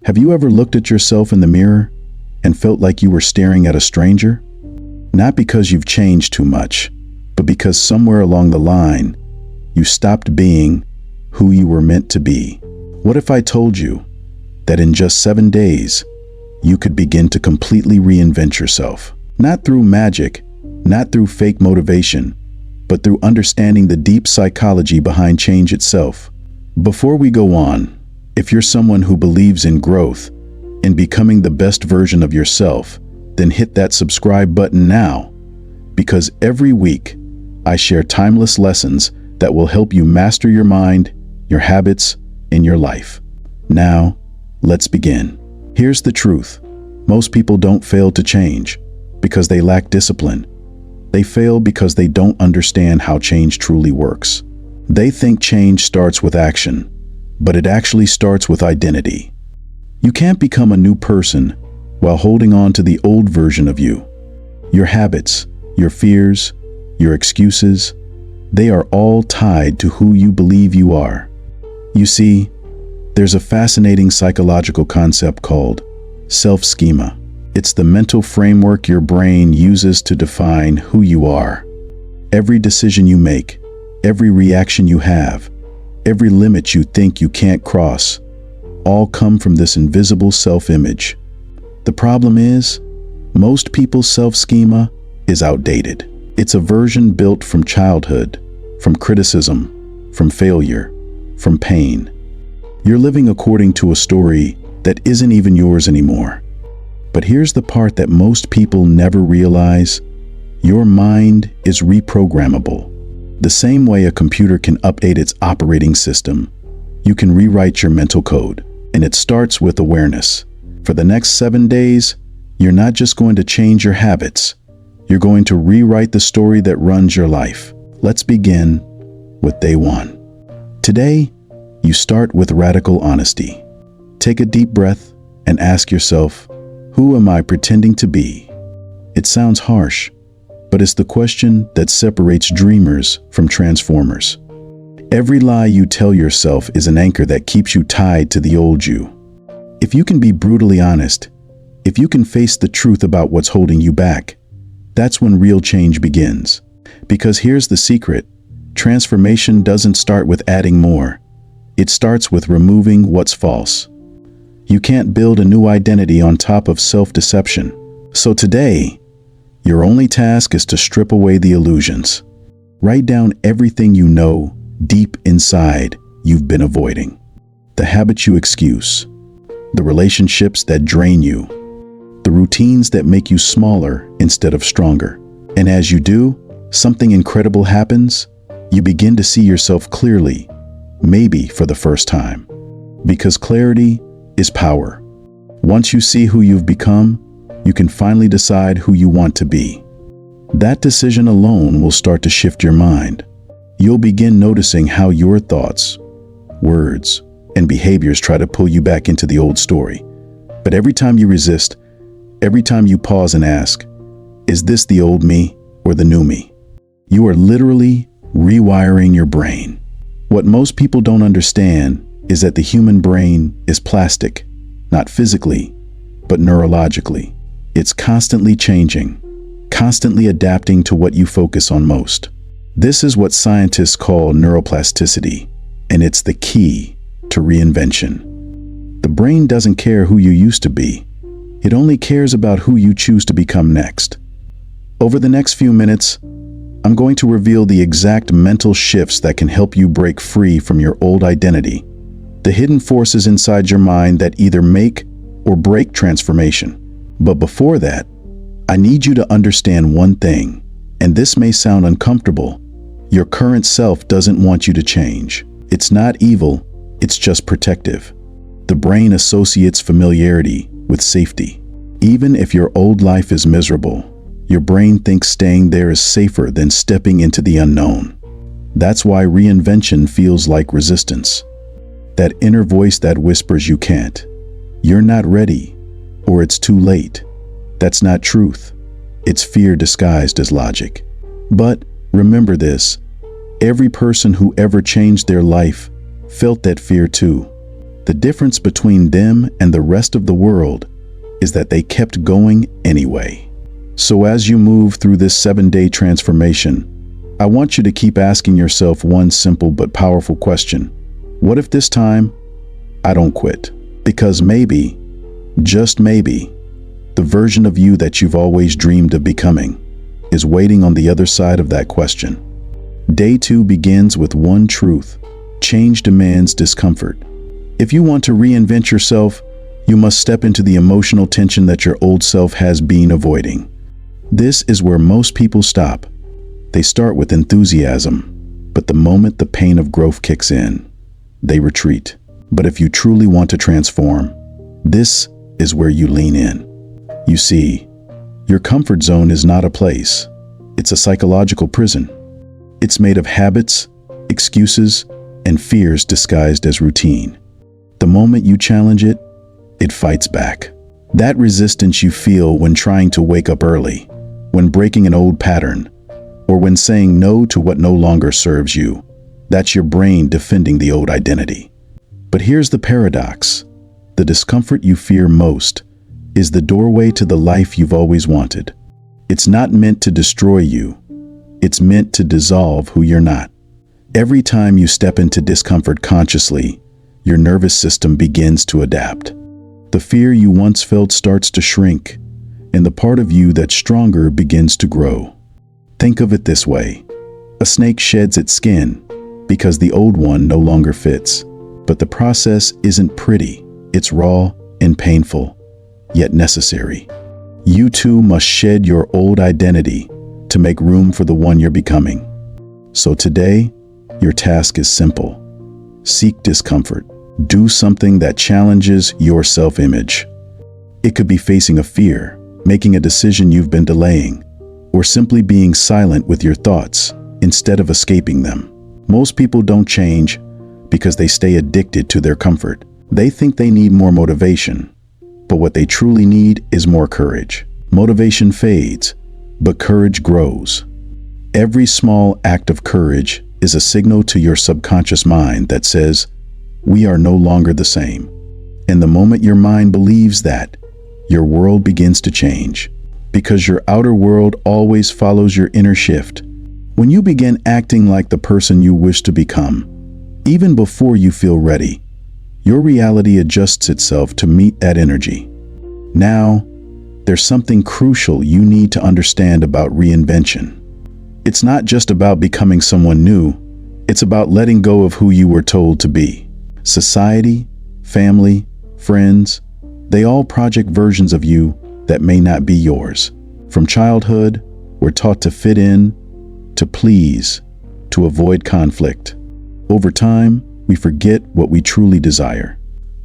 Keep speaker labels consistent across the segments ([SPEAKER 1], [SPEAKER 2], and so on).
[SPEAKER 1] Have you ever looked at yourself in the mirror and felt like you were staring at a stranger? Not because you've changed too much, but because somewhere along the line, you stopped being who you were meant to be. What if I told you that in just 7 days, you could begin to completely reinvent yourself? Not through magic, not through fake motivation, but through understanding the deep psychology behind change itself. Before we go on, if you're someone who believes in growth and becoming the best version of yourself, then hit that subscribe button now, because every week I share timeless lessons that will help you master your mind, your habits, and your life. Now, let's begin. Here's the truth. Most people don't fail to change because they lack discipline. They fail because they don't understand how change truly works. They think change starts with action, but it actually starts with identity. You can't become a new person while holding on to the old version of you. Your habits, your fears, your excuses, they are all tied to who you believe you are. You see, there's a fascinating psychological concept called self-schema. It's the mental framework your brain uses to define who you are. Every decision you make, every reaction you have, every limit you think you can't cross, all come from this invisible self-image. The problem is, most people's self-schema is outdated. It's a version built from childhood, from criticism, from failure, from pain. You're living according to a story that isn't even yours anymore. But here's the part that most people never realize. Your mind is reprogrammable. The same way a computer can update its operating system, you can rewrite your mental code, and it starts with awareness. For the next 7 days, you're not just going to change your habits, you're going to rewrite the story that runs your life. Let's begin with day 1. Today, you start with radical honesty. Take a deep breath and ask yourself, who am I pretending to be? It sounds harsh, but it's the question that separates dreamers from transformers. Every lie you tell yourself is an anchor that keeps you tied to the old you. If you can be brutally honest, if you can face the truth about what's holding you back, that's when real change begins. Because here's the secret, transformation doesn't start with adding more. It starts with removing what's false. You can't build a new identity on top of self-deception. So today, your only task is to strip away the illusions. Write down everything you know deep inside you've been avoiding. The habits you excuse, the relationships that drain you, the routines that make you smaller instead of stronger. And as you do, something incredible happens. You begin to see yourself clearly, maybe for the first time. Because clarity is power. Once you see who you've become, you can finally decide who you want to be. That decision alone will start to shift your mind. You'll begin noticing how your thoughts, words, and behaviors try to pull you back into the old story. But every time you resist, every time you pause and ask, is this the old me or the new me? You are literally rewiring your brain. What most people don't understand is that the human brain is plastic, not physically, but neurologically. It's constantly changing, constantly adapting to what you focus on most. This is what scientists call neuroplasticity, and it's the key to reinvention. The brain doesn't care who you used to be. It only cares about who you choose to become next. Over the next few minutes, I'm going to reveal the exact mental shifts that can help you break free from your old identity, the hidden forces inside your mind that either make or break transformation. But before that, I need you to understand one thing, and this may sound uncomfortable. Your current self doesn't want you to change. It's not evil, it's just protective. The brain associates familiarity with safety. Even if your old life is miserable, your brain thinks staying there is safer than stepping into the unknown. That's why reinvention feels like resistance. That inner voice that whispers you can't, you're not ready, or it's too late. That's not truth. It's fear disguised as logic. But remember this, every person who ever changed their life felt that fear too. The difference between them and the rest of the world is that they kept going anyway. So as you move through this 7-day transformation, I want you to keep asking yourself one simple but powerful question. What if this time I don't quit? Because maybe, just maybe, the version of you that you've always dreamed of becoming is waiting on the other side of that question. Day 2 begins with one truth. Change demands discomfort. If you want to reinvent yourself, you must step into the emotional tension that your old self has been avoiding. This is where most people stop. They start with enthusiasm, but the moment the pain of growth kicks in, they retreat. But if you truly want to transform, this is where you lean in. You see, your comfort zone is not a place. It's a psychological prison. It's made of habits, excuses, and fears disguised as routine. The moment you challenge it, it fights back. That resistance you feel when trying to wake up early, when breaking an old pattern, or when saying no to what no longer serves you, that's your brain defending the old identity. But here's the paradox. The discomfort you fear most is the doorway to the life you've always wanted. It's not meant to destroy you. It's meant to dissolve who you're not. Every time you step into discomfort consciously, your nervous system begins to adapt. The fear you once felt starts to shrink, and the part of you that's stronger begins to grow. Think of it this way. A snake sheds its skin because the old one no longer fits. But the process isn't pretty. It's raw and painful, yet necessary. You too must shed your old identity to make room for the one you're becoming. So today, your task is simple. Seek discomfort. Do something that challenges your self-image. It could be facing a fear, making a decision you've been delaying, or simply being silent with your thoughts instead of escaping them. Most people don't change because they stay addicted to their comfort. They think they need more motivation, but what they truly need is more courage. Motivation fades, but courage grows. Every small act of courage is a signal to your subconscious mind that says, we are no longer the same. And the moment your mind believes that, your world begins to change. Because your outer world always follows your inner shift. When you begin acting like the person you wish to become, even before you feel ready, your reality adjusts itself to meet that energy. Now, there's something crucial you need to understand about reinvention. It's not just about becoming someone new, it's about letting go of who you were told to be. Society, family, friends, they all project versions of you that may not be yours. From childhood, we're taught to fit in, to please, to avoid conflict. Over time, we forget what we truly desire.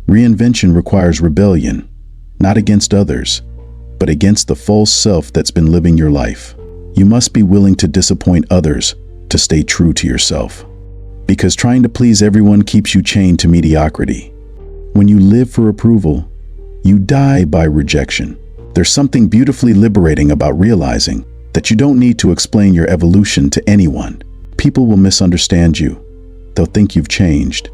[SPEAKER 1] Reinvention requires rebellion, not against others, but against the false self that's been living your life. You must be willing to disappoint others to stay true to yourself. Because trying to please everyone keeps you chained to mediocrity. When you live for approval, you die by rejection. There's something beautifully liberating about realizing that you don't need to explain your evolution to anyone. People will misunderstand you. They'll think you've changed.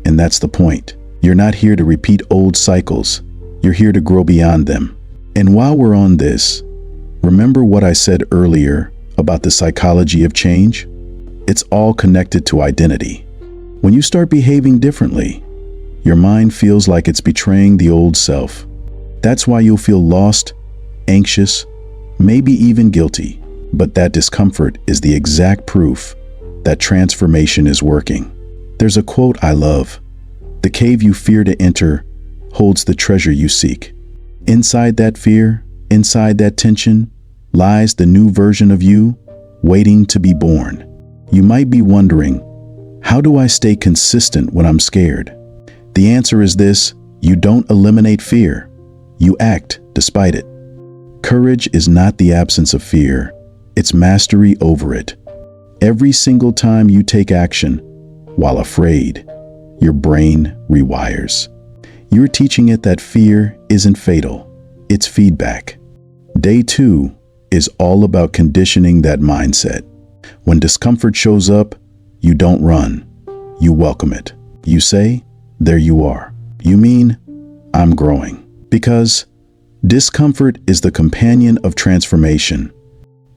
[SPEAKER 1] And that's the point. You're not here to repeat old cycles. You're here to grow beyond them. And while we're on this, remember what I said earlier about the psychology of change? It's all connected to identity. When you start behaving differently, your mind feels like it's betraying the old self. That's why you'll feel lost, anxious, maybe even guilty. But that discomfort is the exact proof that transformation is working. There's a quote I love. The cave you fear to enter holds the treasure you seek. Inside that fear, inside that tension, lies the new version of you waiting to be born. You might be wondering, how do I stay consistent when I'm scared? The answer is this: you don't eliminate fear. You act despite it. Courage is not the absence of fear, it's mastery over it. Every single time you take action, while afraid, your brain rewires. You're teaching it that fear isn't fatal, it's feedback. Day 2 is all about conditioning that mindset. When discomfort shows up, you don't run, you welcome it. You say, there you are. You mean, I'm growing. Because discomfort is the companion of transformation.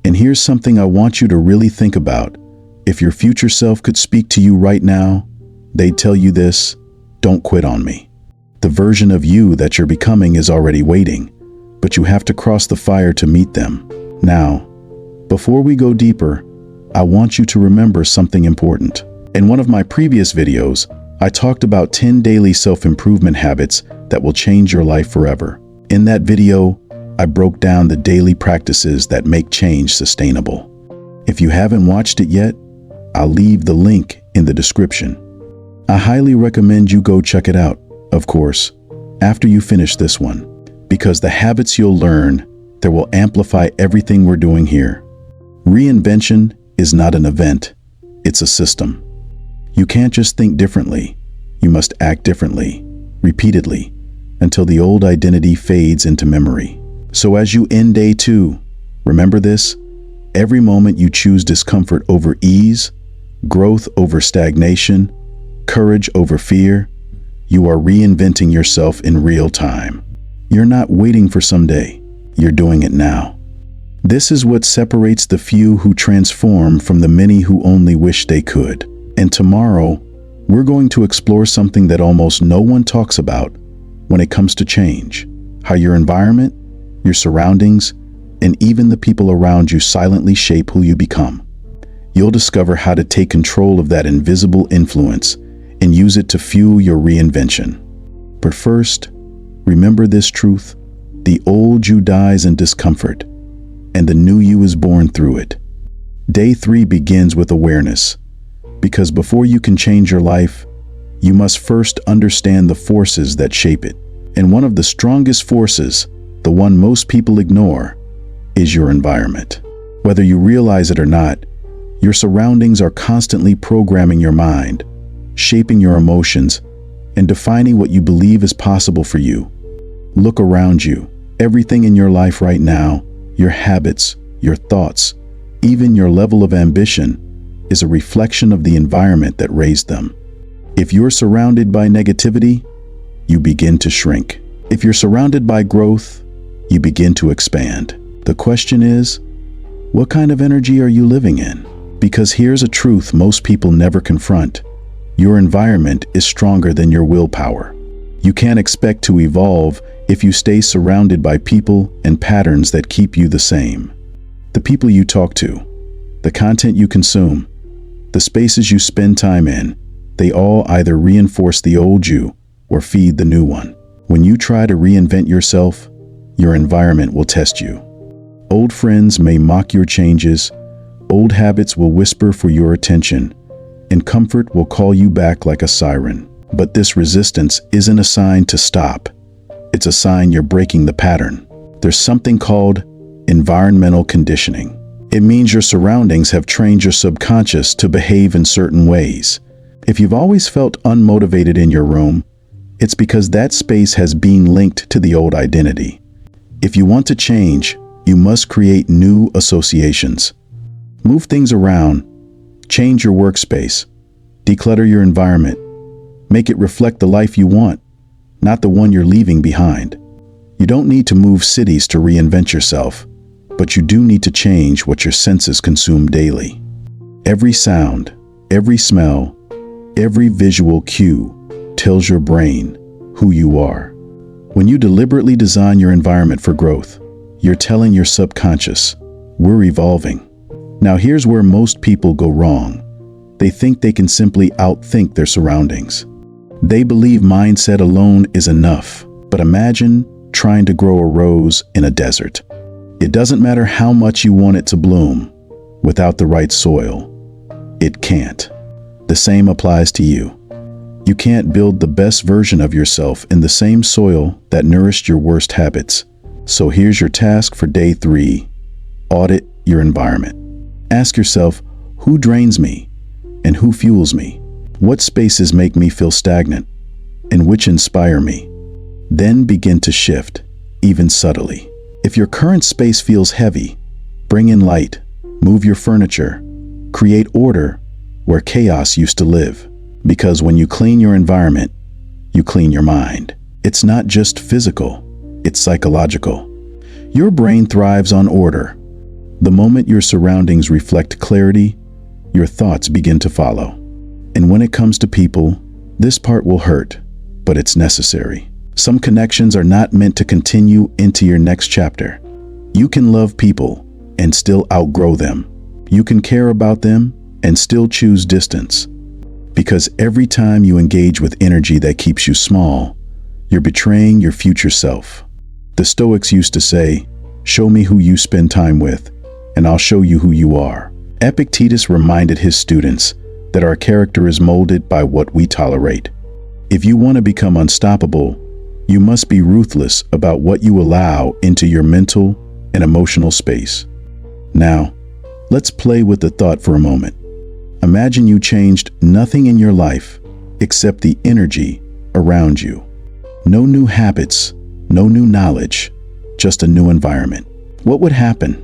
[SPEAKER 1] And here's something I want you to really think about. If your future self could speak to you right now, they'd tell you this: don't quit on me. The version of you that you're becoming is already waiting, but you have to cross the fire to meet them. Now, before we go deeper, I want you to remember something important. In one of my previous videos, I talked about 10 daily self-improvement habits that will change your life forever. In that video, I broke down the daily practices that make change sustainable. If you haven't watched it yet, I'll leave the link in the description. I highly recommend you go check it out, of course, after you finish this one, because the habits you'll learn that will amplify everything we're doing here. Reinvention is not an event, it's a system. You can't just think differently, you must act differently, repeatedly, until the old identity fades into memory. So as you end day 2, remember this: every moment you choose discomfort over ease, growth over stagnation, courage over fear, you are reinventing yourself in real time. You're not waiting for someday, you're doing it now. This is what separates the few who transform from the many who only wish they could. And tomorrow, we're going to explore something that almost no one talks about when it comes to change: how your environment, your surroundings, and even the people around you silently shape who you become. You'll discover how to take control of that invisible influence and use it to fuel your reinvention. But first, remember this truth: the old you dies in discomfort, and the new you is born through it. Day 3 begins with awareness, because before you can change your life, you must first understand the forces that shape it. And one of the strongest forces, the one most people ignore, is your environment. Whether you realize it or not, your surroundings are constantly programming your mind, shaping your emotions, and defining what you believe is possible for you. Look around you. Everything in your life right now, your habits, your thoughts, even your level of ambition, is a reflection of the environment that raised them. If you're surrounded by negativity, you begin to shrink. If you're surrounded by growth, you begin to expand. The question is, what kind of energy are you living in? Because here's a truth most people never confront: your environment is stronger than your willpower. You can't expect to evolve if you stay surrounded by people and patterns that keep you the same. The people you talk to, the content you consume, the spaces you spend time in, they all either reinforce the old you or feed the new one. When you try to reinvent yourself, your environment will test you. Old friends may mock your changes, old habits will whisper for your attention, and comfort will call you back like a siren. But this resistance isn't a sign to stop. It's a sign you're breaking the pattern. There's something called environmental conditioning. It means your surroundings have trained your subconscious to behave in certain ways. If you've always felt unmotivated in your room, it's because that space has been linked to the old identity. If you want to change, you must create new associations. Move things around, change your workspace, declutter your environment, make it reflect the life you want, not the one you're leaving behind. You don't need to move cities to reinvent yourself, but you do need to change what your senses consume daily. Every sound, every smell, every visual cue tells your brain who you are. When you deliberately design your environment for growth, you're telling your subconscious, we're evolving. Now here's where most people go wrong. They think they can simply outthink their surroundings. They believe mindset alone is enough. But imagine trying to grow a rose in a desert. It doesn't matter how much you want it to bloom. Without the right soil, it can't. The same applies to you. You can't build the best version of yourself in the same soil that nourished your worst habits. So here's your task for day 3. Audit your environment. Ask yourself, who drains me and who fuels me? What spaces make me feel stagnant and which inspire me? Then begin to shift, even subtly. If your current space feels heavy, bring in light, move your furniture, create order where chaos used to live. Because when you clean your environment, you clean your mind. It's not just physical, it's psychological. Your brain thrives on order. The moment your surroundings reflect clarity, your thoughts begin to follow. And when it comes to people, this part will hurt, but it's necessary. Some connections are not meant to continue into your next chapter. You can love people and still outgrow them. You can care about them and still choose distance. Because every time you engage with energy that keeps you small, you're betraying your future self. The Stoics used to say, "Show me who you spend time with, and I'll show you who you are." Epictetus reminded his students that our character is molded by what we tolerate. If you want to become unstoppable, you must be ruthless about what you allow into your mental and emotional space. Now, let's play with the thought for a moment. Imagine you changed nothing in your life except the energy around you. No new habits, no new knowledge, just a new environment. What would happen?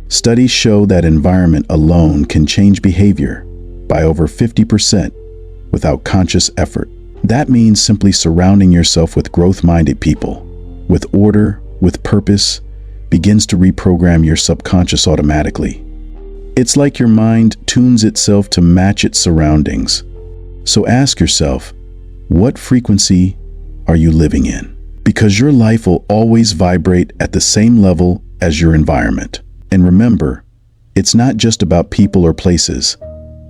[SPEAKER 1] Studies show that environment alone can change behavior by over 50% without conscious effort. That means simply surrounding yourself with growth-minded people, with order, with purpose, begins to reprogram your subconscious automatically. It's like your mind tunes itself to match its surroundings. So ask yourself, what frequency are you living in? Because your life will always vibrate at the same level as your environment. And remember, it's not just about people or places.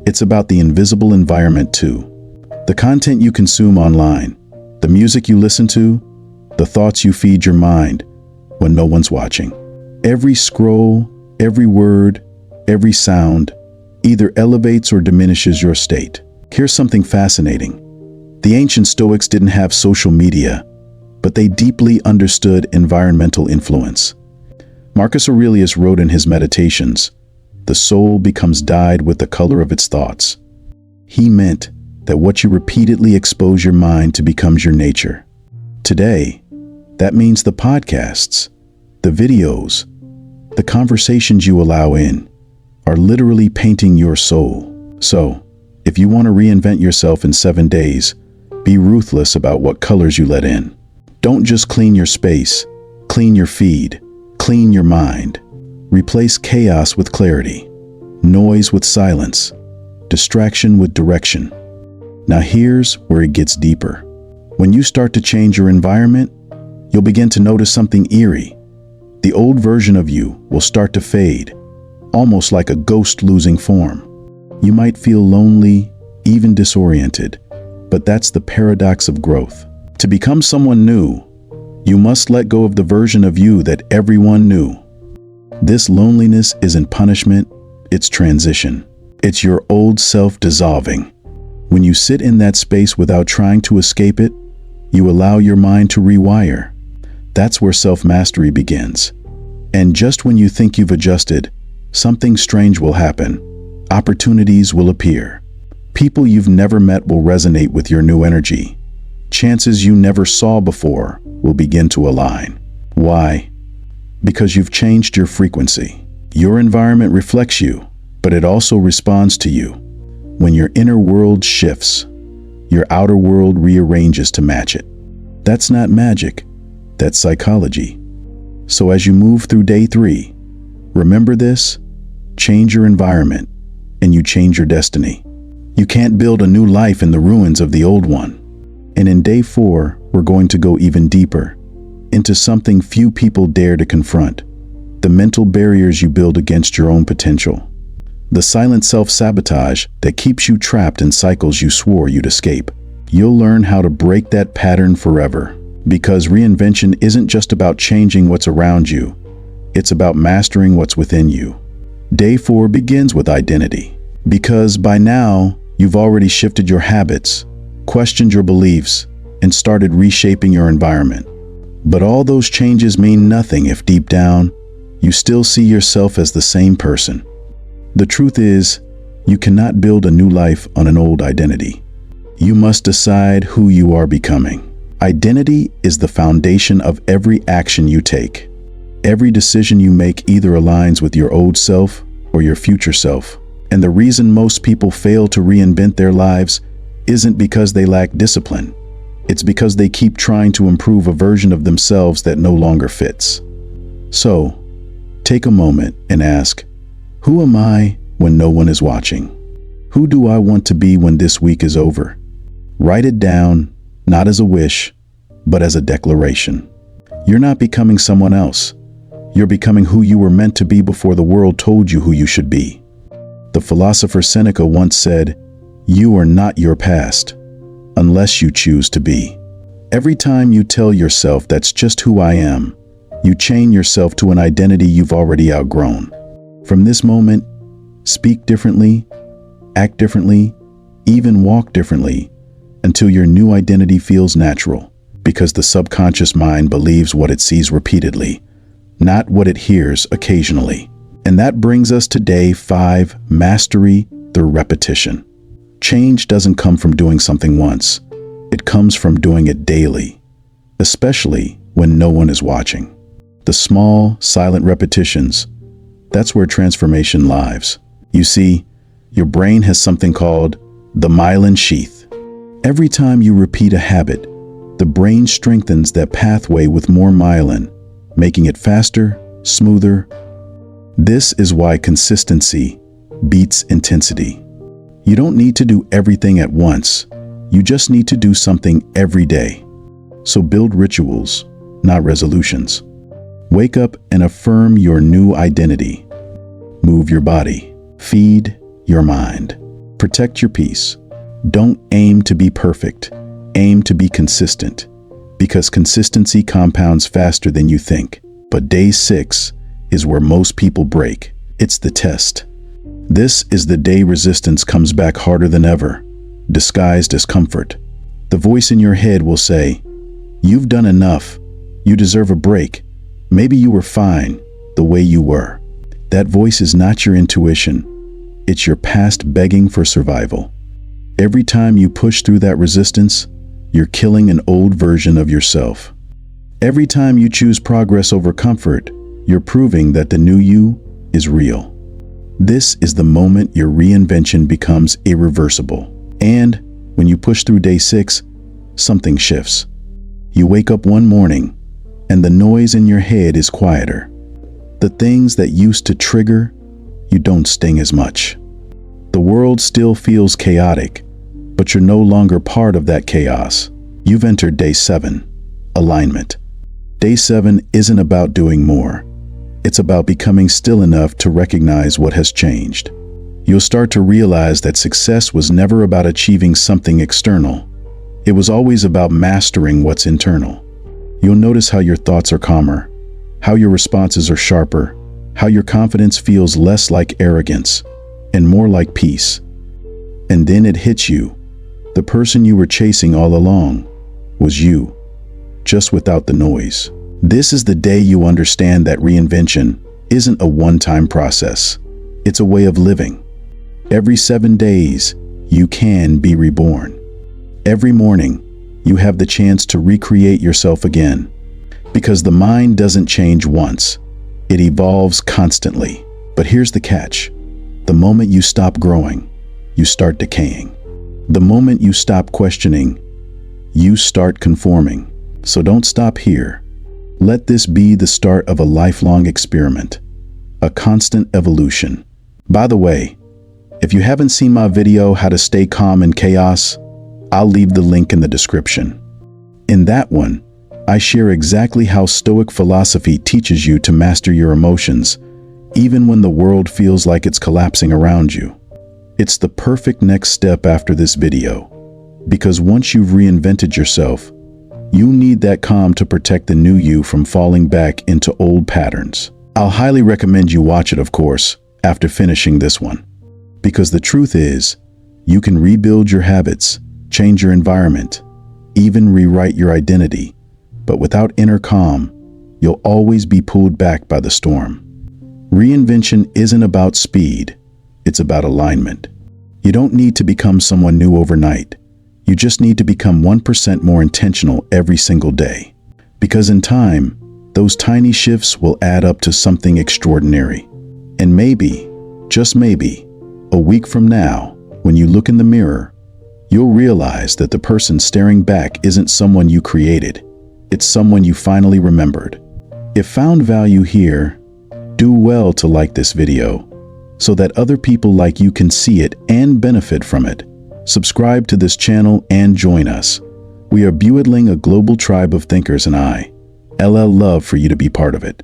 [SPEAKER 1] It's about the invisible environment too. The content you consume online, the music you listen to, the thoughts you feed your mind when no one's watching. Every scroll, every word, every sound either elevates or diminishes your state. Here's something fascinating. The ancient Stoics didn't have social media, but they deeply understood environmental influence. Marcus Aurelius wrote in his Meditations, "The soul becomes dyed with the color of its thoughts." He meant that what you repeatedly expose your mind to becomes your nature. Today, that means the podcasts, the videos, the conversations you allow in are literally painting your soul. So, if you want to reinvent yourself in 7 days, be ruthless about what colors you let in. Don't just clean your space, clean your feed, clean your mind. Replace chaos with clarity, noise with silence, distraction with direction. Now here's where it gets deeper. When you start to change your environment, you'll begin to notice something eerie. The old version of you will start to fade, almost like a ghost losing form. You might feel lonely, even disoriented, but that's the paradox of growth. To become someone new, you must let go of the version of you that everyone knew. This loneliness isn't punishment, it's transition. It's your old self dissolving. When you sit in that space without trying to escape it, you allow your mind to rewire. That's where self-mastery begins. And just when you think you've adjusted, something strange will happen. Opportunities will appear. People you've never met will resonate with your new energy. Chances you never saw before will begin to align. Why? Because you've changed your frequency. Your environment reflects you, but it also responds to you. When your inner world shifts, your outer world rearranges to match it. That's not magic, that's psychology. So as you move through day 3, remember this: change your environment, and you change your destiny. You can't build a new life in the ruins of the old one. And in day 4, we're going to go even deeper, into something few people dare to confront: the mental barriers you build against your own potential. The silent self-sabotage that keeps you trapped in cycles you swore you'd escape. You'll learn how to break that pattern forever. Because reinvention isn't just about changing what's around you, it's about mastering what's within you. Day 4 begins with identity. Because by now, you've already shifted your habits, questioned your beliefs, and started reshaping your environment. But all those changes mean nothing if deep down, you still see yourself as the same person. The truth is, you cannot build a new life on an old identity. You must decide who you are becoming. Identity is the foundation of every action you take. Every decision you make either aligns with your old self or your future self. And the reason most people fail to reinvent their lives isn't because they lack discipline. It's because they keep trying to improve a version of themselves that no longer fits. So, take a moment and ask, who am I when no one is watching? Who do I want to be when this week is over? Write it down, not as a wish, but as a declaration. You're not becoming someone else. You're becoming who you were meant to be before the world told you who you should be. The philosopher Seneca once said, "You are not your past, unless you choose to be." Every time you tell yourself that's just who I am, you chain yourself to an identity you've already outgrown. From this moment, speak differently, act differently, even walk differently, until your new identity feels natural, because the subconscious mind believes what it sees repeatedly, not what it hears occasionally. And that brings us to day 5, mastery through repetition. Change doesn't come from doing something once. It comes from doing it daily, especially when no one is watching. The small, silent repetitions, that's where transformation lives. You see, your brain has something called the myelin sheath. Every time you repeat a habit, the brain strengthens that pathway with more myelin, making it faster, smoother. This is why consistency beats intensity. You don't need to do everything at once. You just need to do something every day. So build rituals, not resolutions. Wake up and affirm your new identity. Move your body. Feed your mind. Protect your peace. Don't aim to be perfect. Aim to be consistent, because consistency compounds faster than you think. But day 6 is where most people break. It's the test. This is the day resistance comes back harder than ever, disguised as comfort. The voice in your head will say, "You've done enough. You deserve a break. Maybe you were fine the way you were." That voice is not your intuition. It's your past begging for survival. Every time you push through that resistance, you're killing an old version of yourself. Every time you choose progress over comfort, you're proving that the new you is real. This is the moment your reinvention becomes irreversible. And when you push through day 6, something shifts. You wake up one morning, and the noise in your head is quieter. The things that used to trigger you don't sting as much. The world still feels chaotic, but you're no longer part of that chaos. You've entered day 7, alignment. Day 7 isn't about doing more. It's about becoming still enough to recognize what has changed. You'll start to realize that success was never about achieving something external. It was always about mastering what's internal. You'll notice how your thoughts are calmer, how your responses are sharper, how your confidence feels less like arrogance and more like peace. And then it hits you. The person you were chasing all along was you, just without the noise. This is the day you understand that reinvention isn't a one-time process. It's a way of living. Every 7 days, you can be reborn. Every morning, you have the chance to recreate yourself again. Because the mind doesn't change once. It evolves constantly. But here's the catch. The moment you stop growing, you start decaying. The moment you stop questioning, you start conforming. So don't stop here. Let this be the start of a lifelong experiment, a constant evolution. By the way, if you haven't seen my video, How to Stay Calm in Chaos, I'll leave the link in the description. In that one, I share exactly how Stoic philosophy teaches you to master your emotions, even when the world feels like it's collapsing around you. It's the perfect next step after this video, because once you've reinvented yourself, you need that calm to protect the new you from falling back into old patterns. I'll highly recommend you watch it, of course, after finishing this one. Because the truth is, you can rebuild your habits, change your environment, even rewrite your identity. But without inner calm, you'll always be pulled back by the storm. Reinvention isn't about speed, it's about alignment. You don't need to become someone new overnight. You just need to become 1% more intentional every single day. Because in time, those tiny shifts will add up to something extraordinary. And maybe, just maybe, a week from now, when you look in the mirror, you'll realize that the person staring back isn't someone you created. It's someone you finally remembered. If found value here, do well to like this video so that other people like you can see it and benefit from it. Subscribe to this channel and join us. We are building a global tribe of thinkers, and I love for you to be part of it.